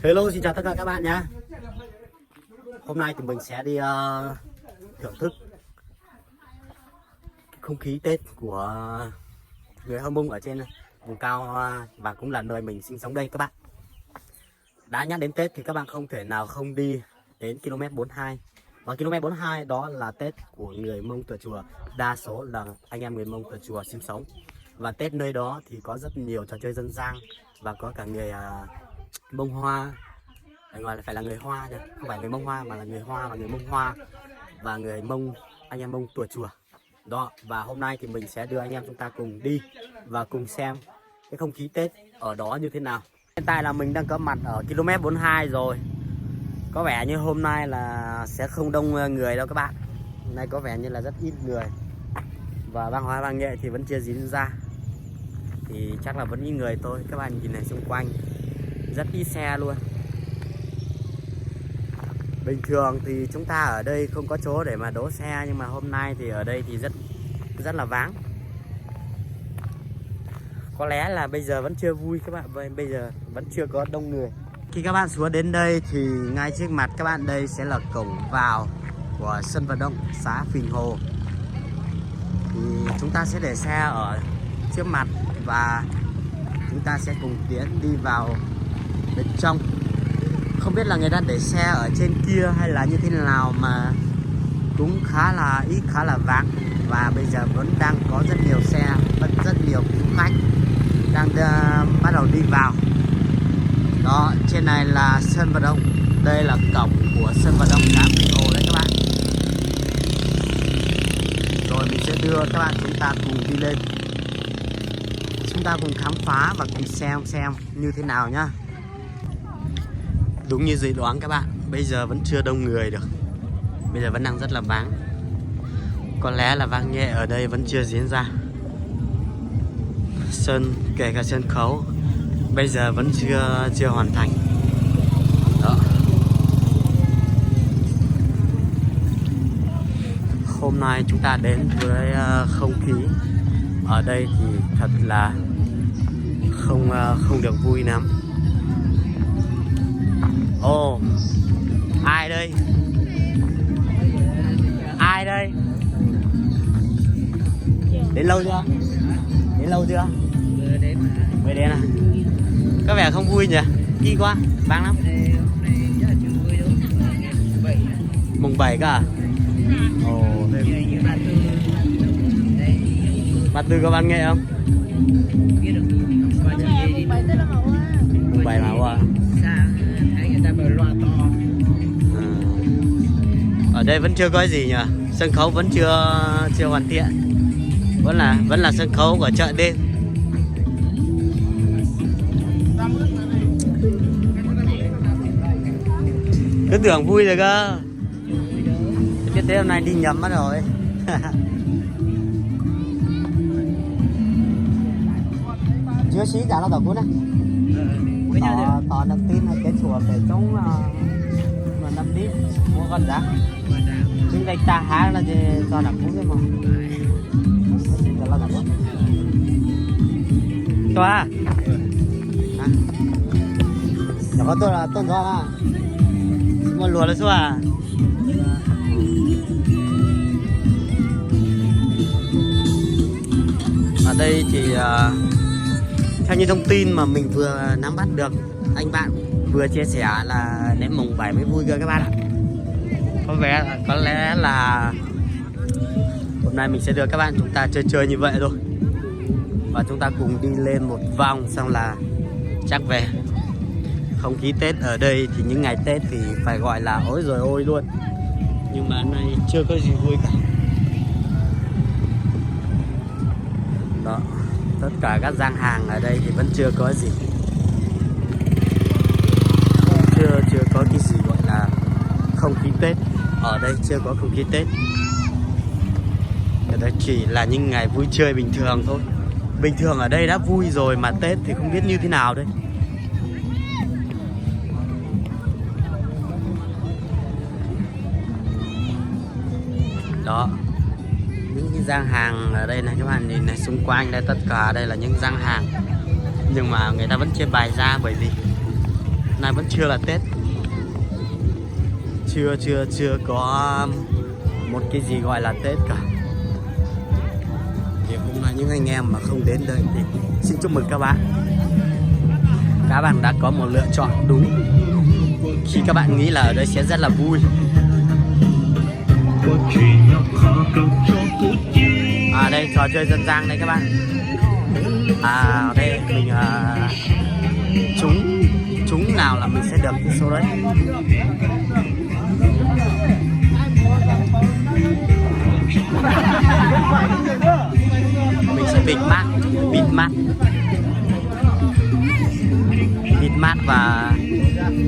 Hello, xin chào tất cả các bạn nhé. Hôm nay thì mình sẽ đi thưởng thức không khí Tết của người Hơ Mông ở trên vùng cao và cũng là nơi mình sinh sống đây các bạn. Đã nhắc đến Tết thì các bạn không thể nào không đi đến km 42. Và km 42 đó là Tết của người Mông Tờ Chùa, đa số là anh em người Mông Tờ Chùa sinh sống. Và Tết nơi đó thì có rất nhiều trò chơi dân gian và có cả người Mông Hoa. Ngoài phải là người Hoa nha, không phải người Mông Hoa mà là người Hoa và người Mông Hoa và người Mông, anh em Mông Tùa Chùa đó. Và hôm nay thì mình sẽ đưa anh em chúng ta cùng đi và cùng xem cái không khí Tết ở đó như thế nào. Hiện tại là mình đang có mặt ở km 42 rồi. Có vẻ như hôm nay là sẽ không đông người đâu các bạn. Hôm nay có vẻ như là rất ít người. Và văn hóa văn nghệ thì vẫn chưa diễn ra, thì chắc là vẫn ít người thôi. Các bạn nhìn này, xung quanh rất ít xe luôn. Bình thường thì chúng ta ở đây không có chỗ để mà đỗ xe, nhưng mà hôm nay thì ở đây thì rất là vắng. Có lẽ là bây giờ vẫn chưa vui các bạn, bây giờ vẫn chưa có đông người. Khi các bạn xuống đến đây thì ngay trước mặt các bạn đây sẽ là cổng vào của sân vận động xã Phìn Hồ. Thì chúng ta sẽ để xe ở trước mặt và chúng ta sẽ cùng tiến đi vào bên trong. Không biết là người ta để xe ở trên kia hay là như thế nào mà cũng khá là ít, khá là vắng. Và bây giờ vẫn đang có rất nhiều xe, vẫn rất nhiều khách đang bắt đầu đi vào. Đó, trên này là sân vận động, đây là cổng của sân vận động xã Phìn Hồ đấy các bạn. Rồi mình sẽ đưa các bạn chúng ta cùng đi lên, chúng ta cùng khám phá và cùng xem như thế nào nhá. Đúng như dự đoán các bạn, bây giờ vẫn chưa đông người được. Bây giờ vẫn đang rất là vắng. Có lẽ là văn nghệ ở đây vẫn chưa diễn ra. Kể cả sân khấu bây giờ vẫn chưa hoàn thành. Đó. Hôm nay chúng ta đến với không khí ở đây thì thật là không được vui lắm. Ồ, ai đây? Ai đây? Đến lâu chưa? Đến lâu chưa? Mới đến à? Có vẻ không vui nhỉ? Đi quá, vắng lắm. Mùng 7 cả à? Ồ, Bà Tư có văn nghệ không? Mùng 7 mà quá. Ở đây vẫn chưa có gì nhỉ? Sân khấu vẫn chưa hoàn thiện. Vẫn là sân khấu của chợ đêm. Cứ tưởng vui rồi cơ. Cái Tết hôm nay đi nhầm mất rồi. Chưa xí cả nó tỏ cuốn á. Tỏ nằm tin hay cái chùa phải chống mà nằm đi mua con giá. Chúng ta há là cho nằm cuốn cái mà. Cho à? Chẳng có tôi là tôn do à? Mua lùa là xua à? Ở đây thì theo như thông tin mà mình vừa nắm bắt được, anh bạn vừa chia sẻ là đến mùng 7 mới vui cơ các bạn ạ. Có lẽ là hôm nay mình sẽ đưa các bạn chúng ta chơi như vậy thôi. Và chúng ta cùng đi lên một vòng xong là chắc về. Không khí Tết ở đây thì những ngày Tết thì phải gọi là ối rồi ôi luôn. Nhưng mà hôm nay chưa có gì vui cả. Đó, tất cả các gian hàng ở đây thì vẫn chưa có gì. Chưa có cái gì gọi là không khí Tết. Ở đây chưa có không khí Tết. Đây chỉ là những ngày vui chơi bình thường thôi. Bình thường ở đây đã vui rồi mà Tết thì không biết như thế nào đây. Đó, những cái gian hàng ở đây này các bạn nhìn này, xung quanh đây tất cả đây là những gian hàng. Nhưng mà người ta vẫn chưa bày ra bởi vì Nay vẫn chưa là Tết, chưa có một cái gì gọi là Tết cả. Thì cũng là những anh em mà không đến đây thì xin chúc mừng các bạn. Các bạn đã có một lựa chọn đúng khi các bạn nghĩ là ở đây sẽ rất là vui. Đây trò chơi dân gian đây các bạn. Đây mình trúng nào là mình sẽ được cái số đấy. Mình sẽ bịt mắt và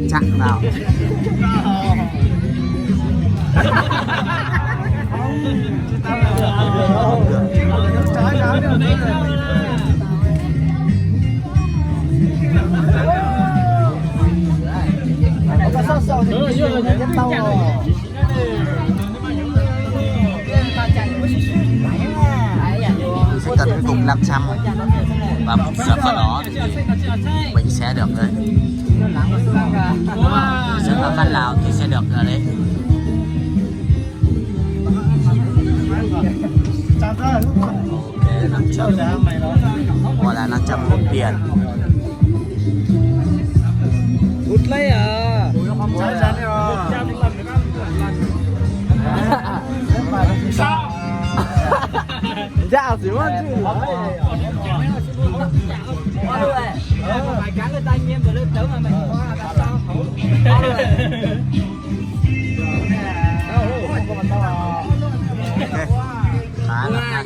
chặn vào. Sẽ cần cùng 500 và một giờ sau đó thì mình sẽ được đấy. Rất là phát Lào thì sẽ được ở đấy. Ok, 500 gọi là 500 một tiền. Hút lấy à. Dạ xíu á chứ. Mày cắn lên tay em rồi lên tưởng mà mày có là sao? Khá là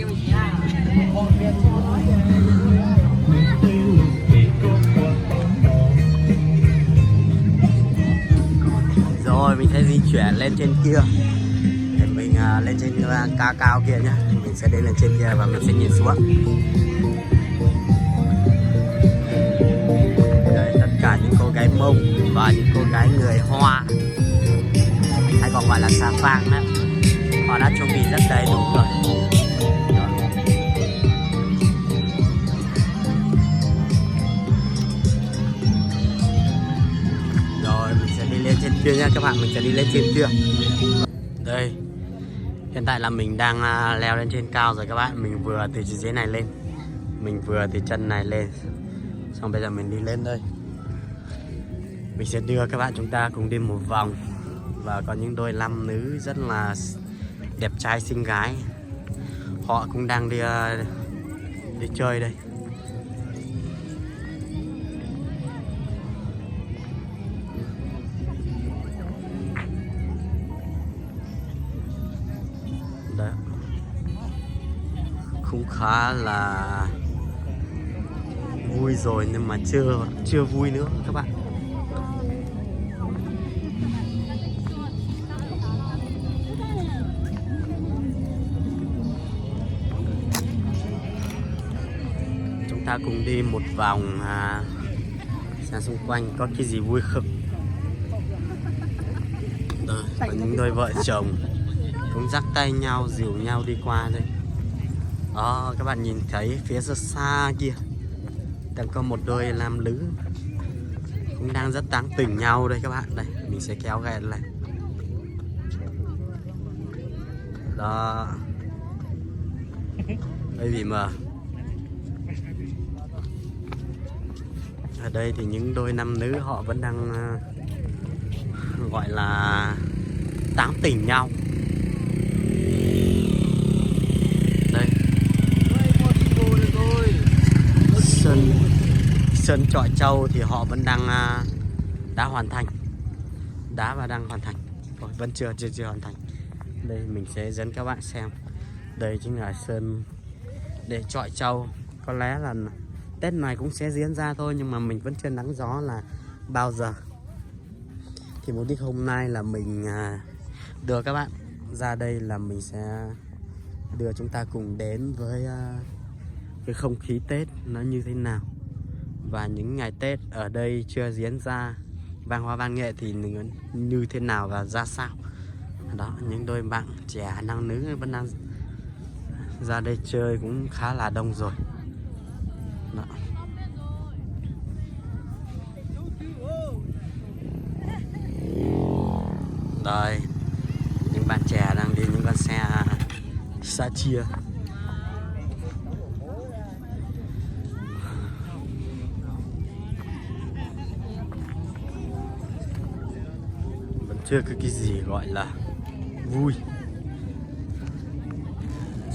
rồi mình sẽ di chuyển lên trên kia để mình lên trên cao cao kia nhá. Mình sẽ đến lên trên kia và mình sẽ nhìn xuống. Đây, tất cả những cô gái Mông và những cô gái người Hoa hay còn gọi là Xà Phang đó, họ đã chuẩn bị rất đầy đủ rồi. Lên trên kia nha các bạn, mình sẽ đi lên trên kia. Đây, hiện tại là mình đang leo lên trên cao rồi các bạn. Mình vừa từ dưới này lên, mình vừa từ chân này lên, xong bây giờ mình đi lên đây. Mình sẽ đưa các bạn chúng ta cùng đi một vòng. Và có những đôi nam nữ rất là đẹp trai xinh gái, họ cũng đang đi chơi đây. Đấy, cũng khá là vui rồi nhưng mà chưa vui nữa các bạn. Chúng ta cùng đi một vòng xem xung quanh có cái gì vui không. Đây, có những đôi vợ chồng cũng dắt tay nhau, dìu nhau đi qua đây. Đó, các bạn nhìn thấy phía xa xa kia đang có một đôi nam nữ cũng đang rất tán tỉnh nhau đây các bạn. Đây, mình sẽ kéo ghen lại. Đó, đây vì mà ở đây thì những đôi nam nữ họ vẫn đang gọi là tán tỉnh nhau. Đây, sân chọi trâu thì họ vẫn đang đã hoàn thành, đá và đang hoàn thành. Rồi, vẫn chưa hoàn thành. Đây mình sẽ dẫn các bạn xem. Đây chính là sân để chọi trâu. Có lẽ là Tết này cũng sẽ diễn ra thôi, nhưng mà mình vẫn chưa nắng gió là bao giờ. Thì mục đích hôm nay là mình đưa các bạn ra đây là mình sẽ đưa chúng ta cùng đến với cái không khí Tết nó như thế nào, và những ngày Tết ở đây chưa diễn ra văn hóa văn nghệ thì như thế nào và ra sao. Đó, những đôi bạn trẻ nam nữ vẫn đang ra đây chơi cũng khá là đông rồi. Đó. Đây, những bạn trẻ đang đi những con xe xa chia. Vẫn chưa có cái gì gọi là vui,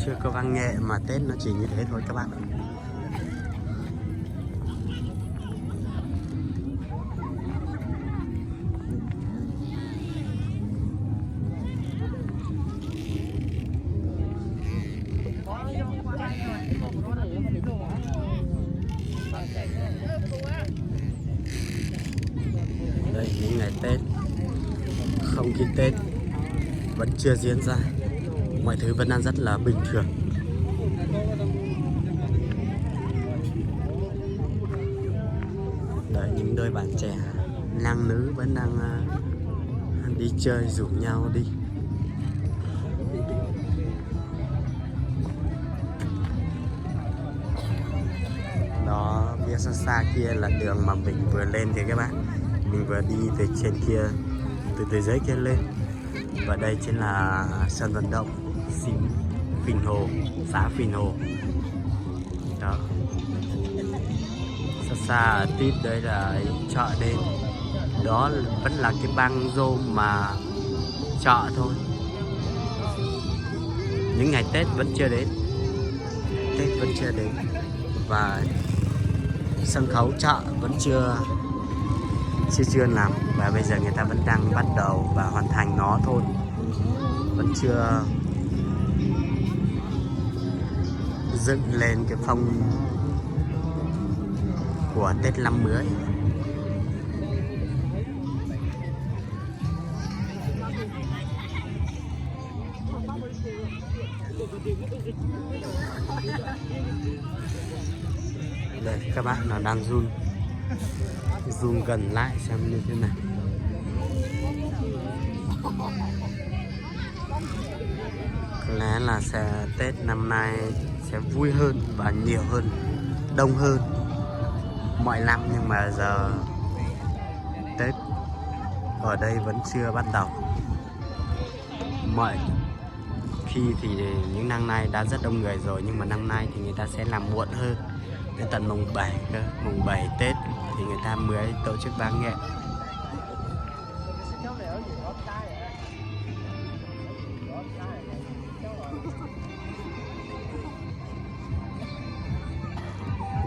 chưa có văn nghệ mà Tết nó chỉ như thế thôi các bạn ạ. Đây, những ngày Tết, không khí Tết vẫn chưa diễn ra, mọi thứ vẫn đang rất là bình thường. Đấy, những đôi bạn trẻ nam nữ vẫn đang đi chơi, rủ nhau đi. Đó, phía xa xa kia là đường mà mình vừa lên thì các bạn, mình vừa đi từ trên kia, từ dưới kia lên, và đây chính là sân vận động Phìn Hồ, xã Phìn Hồ. Đó, xa xa ở tít đấy là chợ đêm, đó vẫn là cái băng rôm mà chợ thôi. Những ngày Tết vẫn chưa đến, Tết vẫn chưa đến, và sân khấu chợ vẫn chưa làm, và bây giờ người ta vẫn đang bắt đầu và hoàn thành nó thôi, vẫn chưa dựng lên cái phong của Tết năm mới. Đây các bạn là đang zoom gần lại xem như thế nào. Có lẽ là Tết năm nay sẽ vui hơn và nhiều hơn, đông hơn mọi năm, nhưng mà giờ Tết ở đây vẫn chưa bắt đầu. Mọi khi thì những năm nay đã rất đông người rồi, nhưng mà năm nay thì người ta sẽ làm muộn hơn, đến tận mùng 7 cơ, mùng 7 Tết thì người ta mới tổ chức văn nghệ.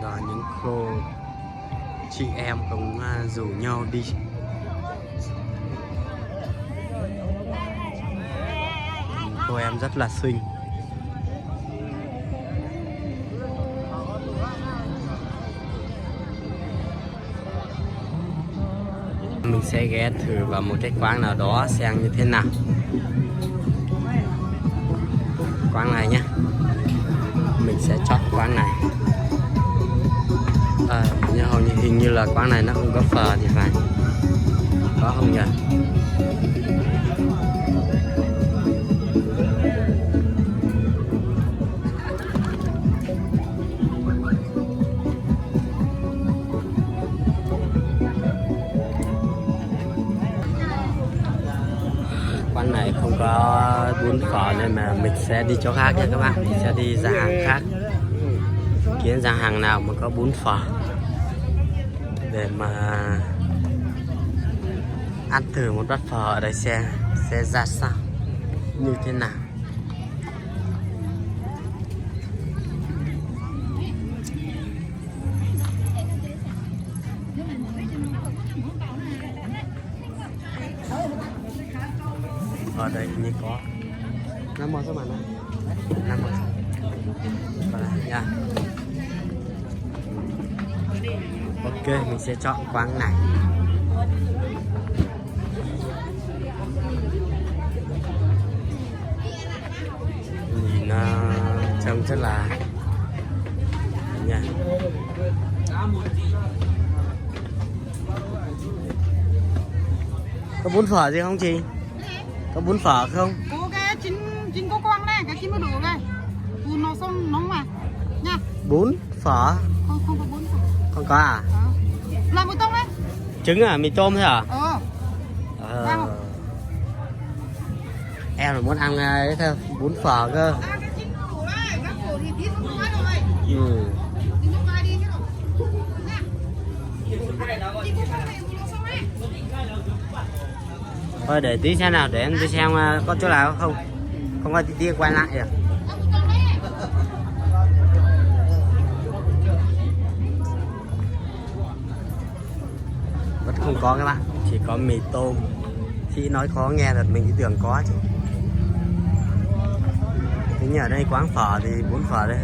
Đó, những cô chị em cũng rủ nhau đi. Cô em rất là xinh. Mình sẽ ghé thử vào một cái quán nào đó xem như thế nào. Quán này nhé, mình sẽ chọn quán này. Hình như là quán này nó không có phở thì phải, có không nhỉ? Quán này không có bún phở nên mà mình sẽ đi chỗ khác nha các bạn. Mình sẽ đi ra hàng khác, kiếm ra hàng nào mà có bún phở để mà ăn thử một bát phở ở đây sẽ ra sao, như thế nào. Ở đây như có 5 số bạn ơi, 5 nha. Ok, mình sẽ chọn quán này. Nhìn trông rất là nha. Có bún phở gì không chị? Có bún phở không? Có cái chín có quang này, cái chín mới đủ này. Bún nó xong nóng mà nha. Bún phở? Không có bún phở. Không có à? Làm mì tôm đấy. Trứng à? Mì tôm thôi à? Rau. Em là muốn ăn ấy thôi, bún phở cơ. À, cái chín không đủ đấy, các củ thì tí không nói rồi. Ừ. Tí không nói đi thế nào. Nè. Chị không phải là uống nó xong ấy. Thôi để tí xem nào, để em đi xem có chỗ nào không. Không có tí quay lại được. Vẫn không có các bạn, chỉ có mì tôm. Khi nói khó nghe thật mình cứ tưởng có chứ. Thế nhưng ở đây quán phở thì bún phở đây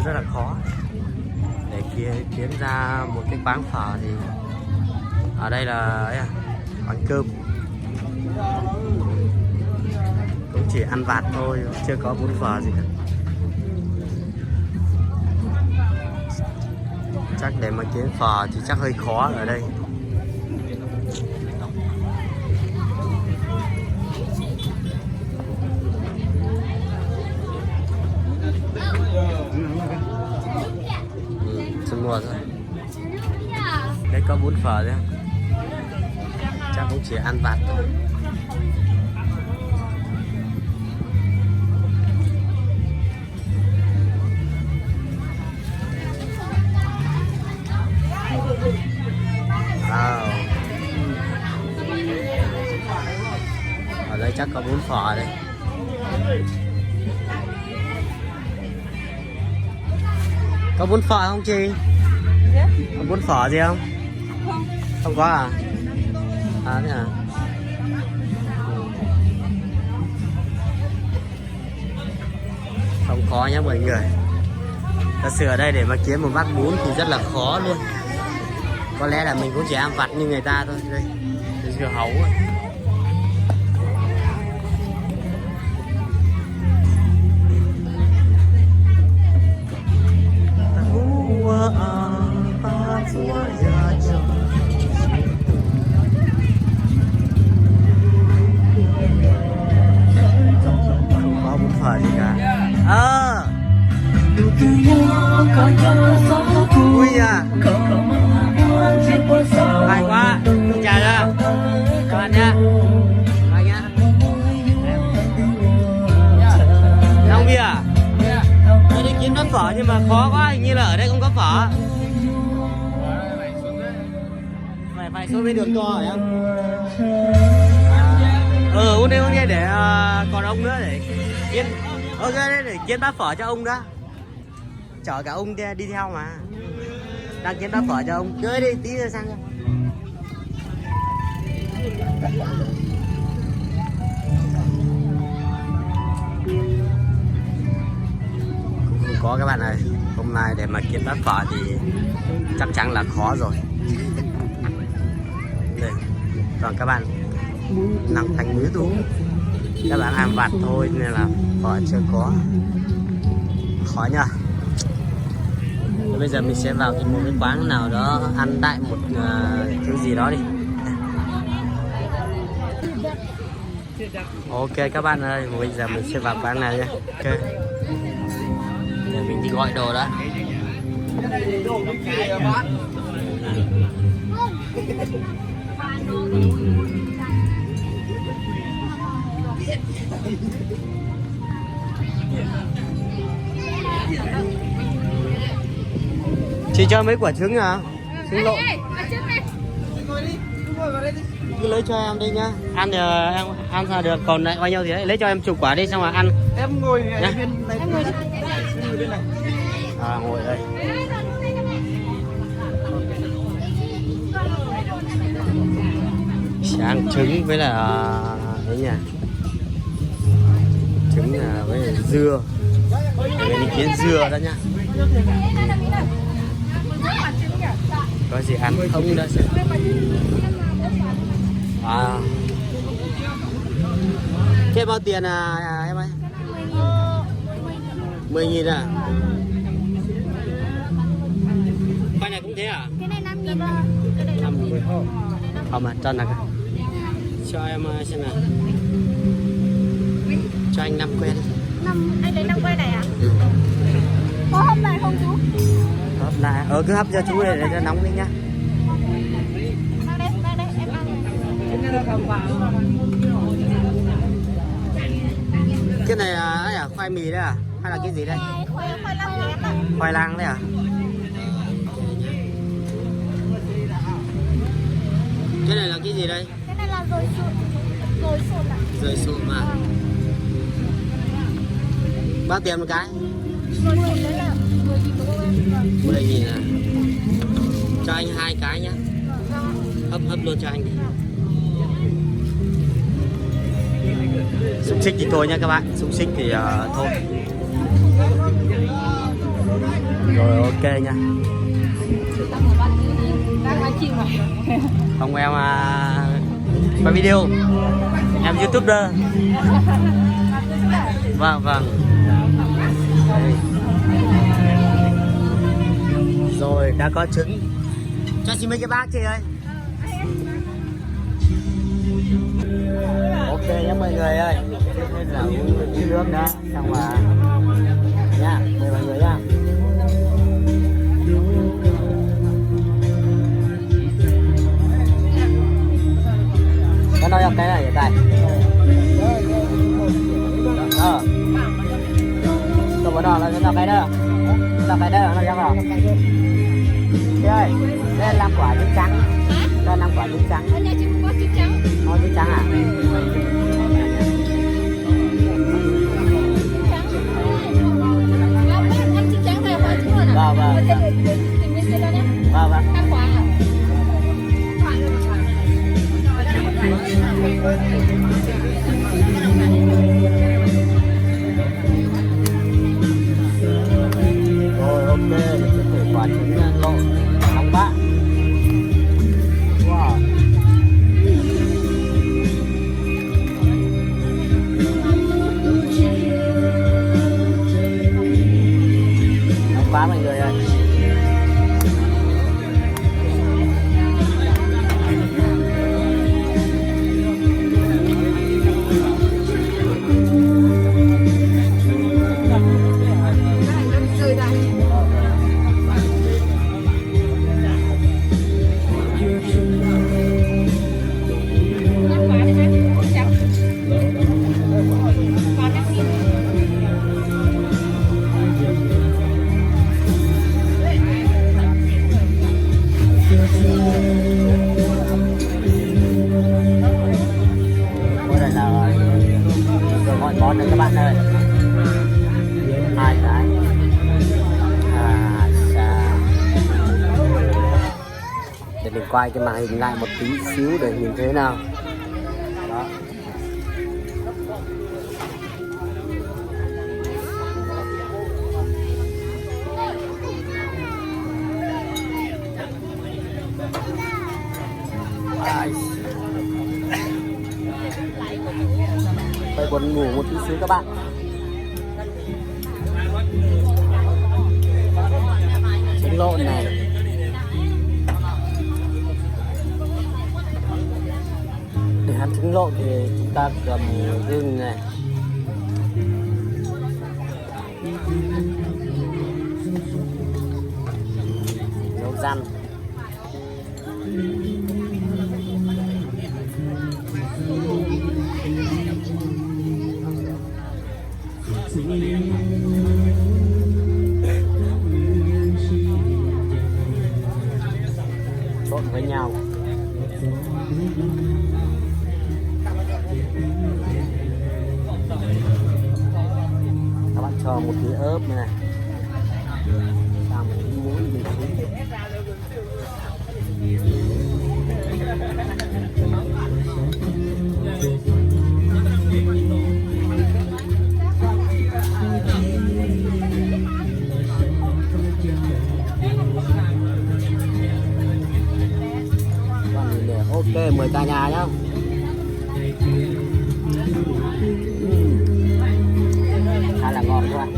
rất là khó. Để kiếm ra một cái quán phở thì ở đây là ấy quán cơm. Cũng chỉ ăn vặt thôi, chưa có bún phở gì cả. Chắc để mà kiếm phở thì chắc hơi khó ở đây. Xin mua thôi. Đây có bún phở đấy. Chắc cũng chỉ ăn vặt thôi. Wow. Ở đây chắc có bún phở đây. Có bún phở không chị? Có bún phở gì không? Không có à? À thế à? Không có nhá mọi người. Thật sự ở đây để mà kiếm một bát bún thì rất là khó luôn. Có lẽ là mình cũng chỉ ăn vặt như người ta thôi. Đây, dưa hấu rồi. Không có bún phở gì cả. Vui à. Hay quá, chào ra. Chào anh nha. Chào nhá. Long bia à? Tôi đi kiếm món phở nhưng mà khó quá, hình như là ở đây không có phở. Phải xuống bên đường to phải không? Uống đi để còn ông nữa để kiếm. Ok đấy, để kiếm bát phở cho ông đó. Chở cả ông đi theo mà. Đang kiếm bát phở cho ông. Chơi đi, tí nữa sang cho. Cũng không có các bạn ơi. Hôm nay để mà kiếm bát phở thì chắc chắn là khó rồi. Đây, còn các bạn nặng thành núi luôn. Các bạn ăn vặt thôi nên là phở chưa có. Khó nhá. Bây giờ mình sẽ vào một cái quán nào đó ăn đại một thứ gì đó đi. Ok các bạn ơi, bây giờ mình sẽ vào quán này nhé. Ok. Để mình đi gọi đồ đó. Chị cho mấy quả trứng à? Trứng lộn. Cứ lấy cho em đi nhá. Ăn thì em ăn sao được, còn lại bao nhiêu thì đấy. Lấy cho em chục quả đi xong rồi ăn. Em ngồi bên này. Em ngồi bên này. À ngồi đây. Sẽ ăn trứng với là đấy nhỉ. Trứng là với là dưa. Để mình đi kiếm dưa đó nhá. Có gì ăn không đó sẽ. À. Thế bao tiền em ơi? 10.000 à? Khoai này cũng thế à? Cái này 5.000 thôi. 5.000. Không mà cho nào. Cho em xem nào. Cho anh 5 que đi. Anh lấy 5 que này à? Ừ. Có hấp này không chú? Hấp lại. Cứ hấp cho chú để cho nóng đi nhá. Mang đây, em ăn. Cái này là khoai mì đấy à? Hay là cái gì đây? Khoai lang ghép ạ. Khoai lang đấy à? Cái này là cái gì đây? Cái này là dồi sụn. Dồi sụn ạ. Dồi sụn mà. Bao tiền một cái? Dồi sụn đấy là 10.000 10.000 à? Cho anh 2 cái nhá. Hấp luôn cho anh đi. Xúc xích thì thôi nha các bạn. Xúc xích thì thôi. Rồi ok nha. Không em quay video. Em YouTuber. Vâng vâng. Đây. Rồi đã có trứng. Cho chị mấy cái bát chị ơi. Ok nhé mọi người ơi. Nên là uống nước đã. Xong mà nha, mời mọi người nha. Cái nói cái này hiện tại. Tôi bắt đầu là cái đó. Là cái đó nó ra vào. Chị ơi, đây là 5 quả trứng trắng. Đây là 5 quả trứng trắng. Ở nhà chị có trứng trắng. Có trứng trắng à? Vâng vâng. Vâng vâng. 5 quả à? Rồi ok, mình sẽ thử quả trứng lộ nóng bát. Wow. Nóng bát mọi người ơi. Gọi món này các bạn ơi. 2 cái. Để mình quay cái màn hình lại một tí xíu để nhìn thế nào. Đó. Phải buồn ngủ một tí xíu các bạn. Trứng lộn này. Để ăn trứng lộn thì chúng ta cầm gừng này. Nấu răm. Trộn với nhau. Các bạn cho một tí ớt này, xong một tí muối mình ok, mời cả nhà nhá. Khá là ngon các bạn.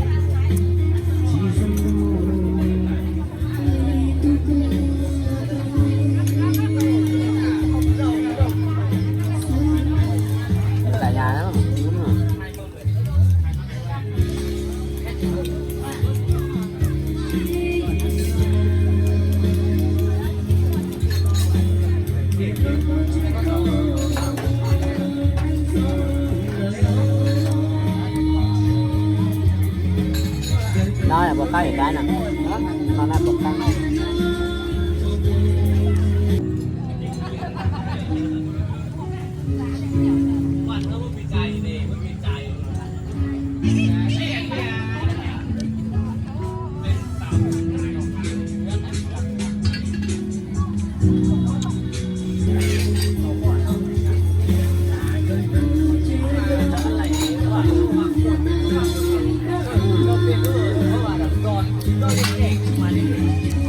Cả nhà đó. ở cái nào nó là một căn này.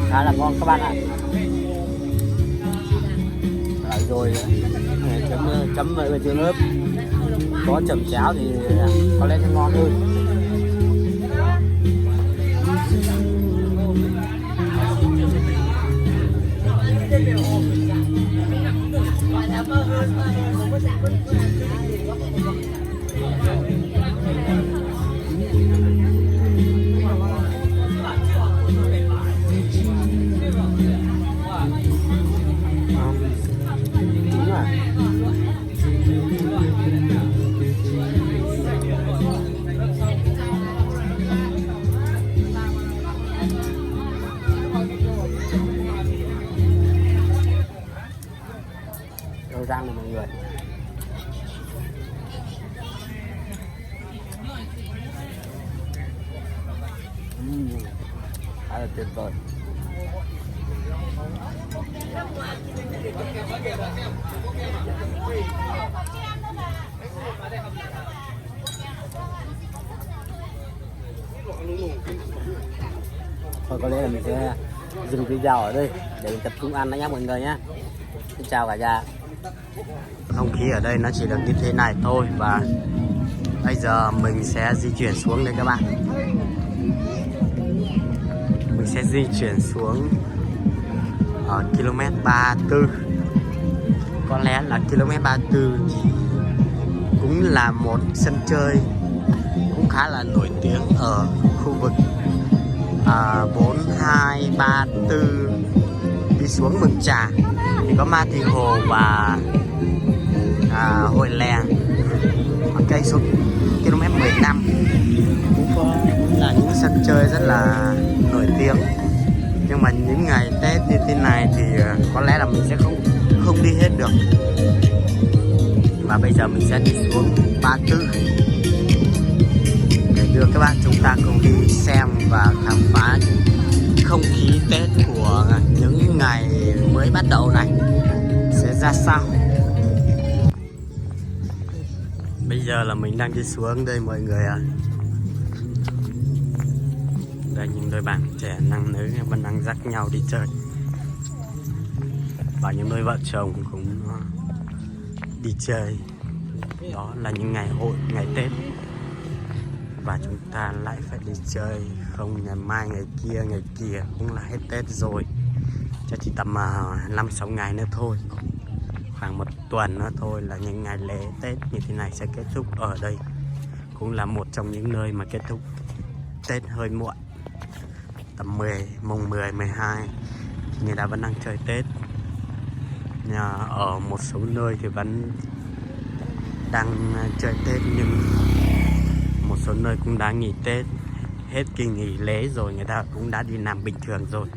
Khá là ngon các bạn ạ. Rồi chấm với tương ớt, có chấm cháo thì có lẽ sẽ ngon hơn. Rang này mọi người. Khá là tuyệt vời. Thôi có lẽ là mình sẽ dừng video ở đây để mình tập trung ăn đó nhé mọi người nhé. Xin chào cả nhà. Không khí ở đây nó chỉ được như thế này thôi, và bây giờ mình sẽ di chuyển xuống đây các bạn. Mình sẽ di chuyển xuống ở km 34. Có lẽ là km 34 thì cũng là một sân chơi cũng khá là nổi tiếng ở khu vực 4234 đi xuống Mường Trà. Thì có Ma Thị Hồ và Hội Lèng. Cây số km 15 cũng là những sân chơi rất là nổi tiếng. Nhưng mà những ngày Tết như thế này thì có lẽ là mình sẽ không đi hết được. Và bây giờ mình sẽ đi xuống 34 để đưa các bạn chúng ta cùng đi xem và khám phá không khí Tết của những ngày mới bắt đầu này sẽ ra sao. Bây giờ là mình đang đi xuống đây mọi người ạ. Đây những đôi bạn trẻ nam nữ vẫn đang dắt nhau đi chơi, và những đôi vợ chồng cũng đi chơi. Đó là những ngày hội, ngày Tết, và chúng ta lại phải đi chơi. Không ngày mai ngày kia cũng là hết Tết rồi. Cho chỉ tầm 5-6 ngày nữa thôi, khoảng 1 tuần nữa thôi là những ngày lễ Tết như thế này sẽ kết thúc ở đây. Cũng là một trong những nơi mà kết thúc Tết hơi muộn, tầm mùng 10, 12 người ta vẫn đang chơi Tết. Ở một số nơi thì vẫn đang chơi Tết, nhưng một số nơi cũng đã nghỉ Tết, hết kỳ nghỉ lễ rồi, người ta cũng đã đi làm bình thường rồi.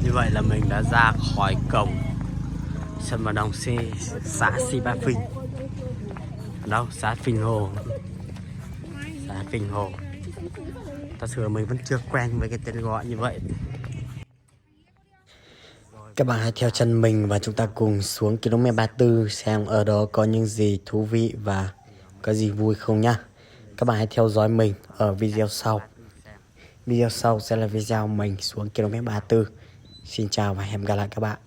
Như vậy là mình đã ra khỏi cổng sân vận động xã Si Ba Phình. Đâu? Xã Phình Hồ. Xã Phình Hồ. Thật sự mình vẫn chưa quen với cái tên gọi như vậy. Các bạn hãy theo chân mình và chúng ta cùng xuống km 34 xem ở đó có những gì thú vị và có gì vui không nhá. Các bạn hãy theo dõi mình ở video sau. Video sau sẽ là video mình xuống km 34. Xin chào và hẹn gặp lại các bạn.